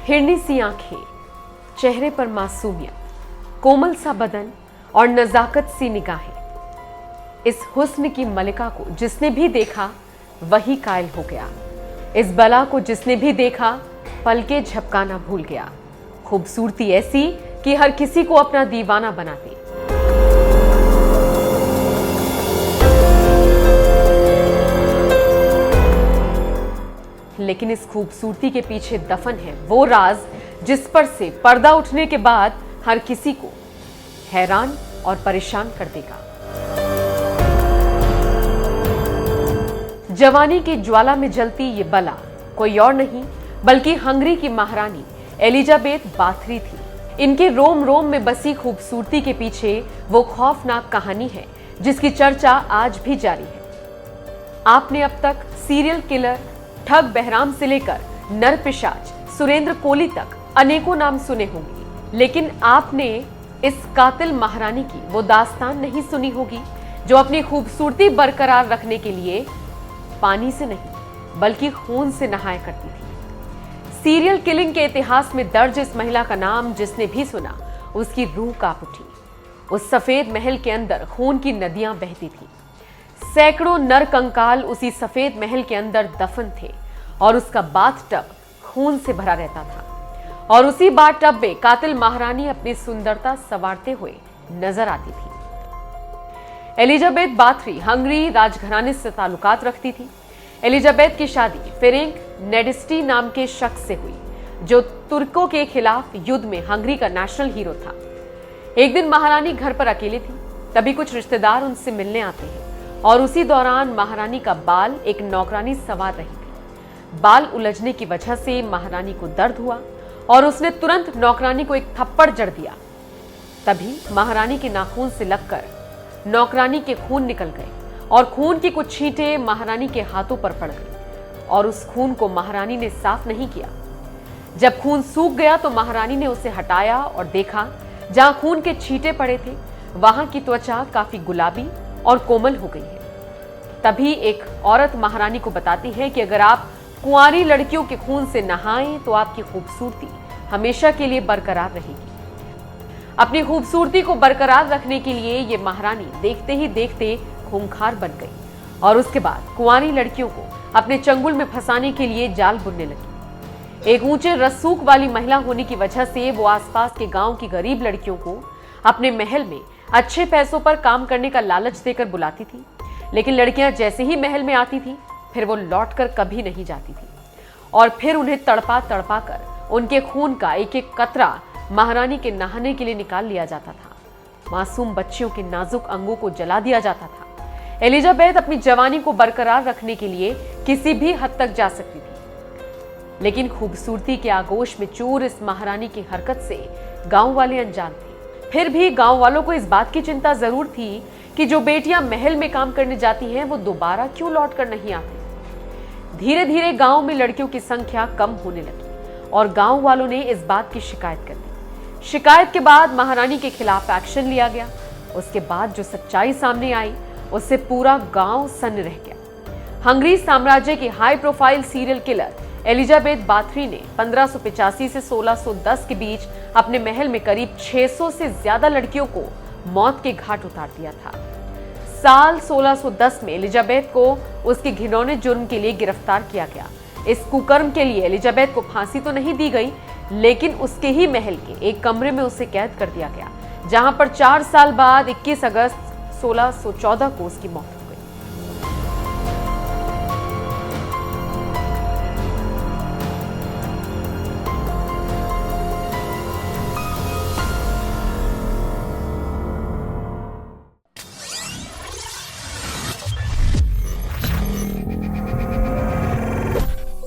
हिरनी सी आंखें, चेहरे पर मासूमियत, कोमल सा बदन और नजाकत सी निगाहें। इस हुस्न की मलिका को जिसने भी देखा वही कायल हो गया। इस बला को जिसने भी देखा पलके झपकाना भूल गया। खूबसूरती ऐसी कि हर किसी को अपना दीवाना बनाती। लेकिन इस खूबसूरती के पीछे दफन है वो राज जिस पर से पर्दा उठने के बाद हर किसी को हैरान और परेशान कर देगा। जवानी की ज्वाला में जलती ये बला कोई और नहीं बल्कि हंगरी की महारानी एलिजाबेथ बाथरी थी। इनके रोम रोम में बसी खूबसूरती के पीछे वो खौफनाक कहानी है जिसकी चर्चा आज भी जारी है। आपने अब तक सीरियल किलर, ठग बहराम से लेकर नरपिशाच, सुरेंद्र कोली तक अनेकों नाम सुने होंगे, लेकिन आपने इस कातिल महारानी की वो दास्तान नहीं सुनी होगी जो अपनी खूबसूरती बरकरार रखने के लिए पानी से नहीं बल्कि खून से नहाया करती थी। सीरियल किलिंग के इतिहास में दर्ज इस महिला का नाम जिसने भी सुना उसकी रूह कांप उठी। उस सफेद महल के अंदर खून की नदियां बहती थी। सैकड़ों नर कंकाल उसी सफेद महल के अंदर दफन थे और उसका बाथटब खून से भरा रहता था और उसी बाथटब में कातिल महारानी अपनी सुंदरता संवारते हुए नजर आती थी। एलिजाबेथ बाथरी हंगरी राजघराने से ताल्लुकात रखती थी। एलिजाबेथ की शादी फेरेंक नेडिस्टी नाम के शख्स से हुई जो तुर्कों के खिलाफ युद्ध में हंगरी का नेशनल हीरो था। एक दिन महारानी घर पर अकेली थी, तभी कुछ रिश्तेदार उनसे मिलने आते हैं और उसी दौरान महारानी का बाल एक नौकरानी सवार रही थी। बाल उलझने की वजह से महारानी को दर्द हुआ और उसने तुरंत नौकरानी को एक थप्पड़ जड़ दिया। तभी महारानी के नाखून से लगकर नौकरानी के खून निकल गए और खून की कुछ छींटे महारानी के हाथों पर पड़ गई और उस खून को महारानी ने साफ नहीं किया। जब खून सूख गया तो महारानी ने उसे हटाया और देखा जहां खून के छींटे पड़े थे वहां की त्वचा काफी गुलाबी और कोमल हो गई है। तभी एक औरत महारानी को बताती है कि अगर आप कुंवारी लड़कियों के खून से नहाएं तो आपकी खूबसूरती हमेशा के लिए बरकरार रहेगी। अपनी खूबसूरती को बरकरार रखने के लिए ये महारानी देखते ही देखते खूंखार बन गई और उसके बाद कुंवारी लड़कियों को अपने चंगुल में फंसाने के लिए जाल बुनने लगी। एक ऊंचे रसूख वाली महिला होने की वजह से वो आसपास के गांव की गरीब लड़कियों को अपने महल में अच्छे पैसों पर काम करने का लालच देकर बुलाती थी, लेकिन लड़कियां जैसे ही महल में आती थी फिर वो लौटकर कभी नहीं जाती थी और फिर उन्हें तड़पा तड़पा कर उनके खून का एक एक कतरा महारानी के नहाने के लिए निकाल लिया जाता था। मासूम बच्चियों के नाजुक अंगों को जला दिया जाता था। एलिजाबेथ अपनी जवानी को बरकरार रखने के लिए किसी भी हद तक जा सकती थी, लेकिन खूबसूरती के आगोश में चूर इस महारानी की हरकत से गांव वाले अनजान थे। फिर भी गांव वालों को इस बात की चिंता जरूर थी कि जो बेटियां महल में काम करने जाती हैं वो दोबारा क्यों लौटकर नहीं आती। धीरे धीरे गांव में लड़कियों की संख्या कम होने लगी और गांव वालों ने इस बात की शिकायत कर दी। शिकायत के बाद महारानी के खिलाफ एक्शन लिया गया। उसके बाद जो सच्चाई सामने आई उससे पूरा गांव सन्न रह गया। हंगरी साम्राज्य की high profile serial killer Elizabeth Bathory ने 1585 से 1610 के बीच अपने महल में करीब 600 से ज्यादा लड़कियों को मौत के घाट उतार दिया था। साल 1610 में एलिजाबेथ को उसके घिनौने जुर्म के लिए गिरफ्तार किया गया। इस कुकर्म के लिए एलिजाबेथ को फांसी तो नहीं दी गई, लेकिन उसके ही महल के एक कमरे में उसे कैद कर दिया गया, जहां पर 4 साल बाद 21 अगस्त 1614 को उसकी मौत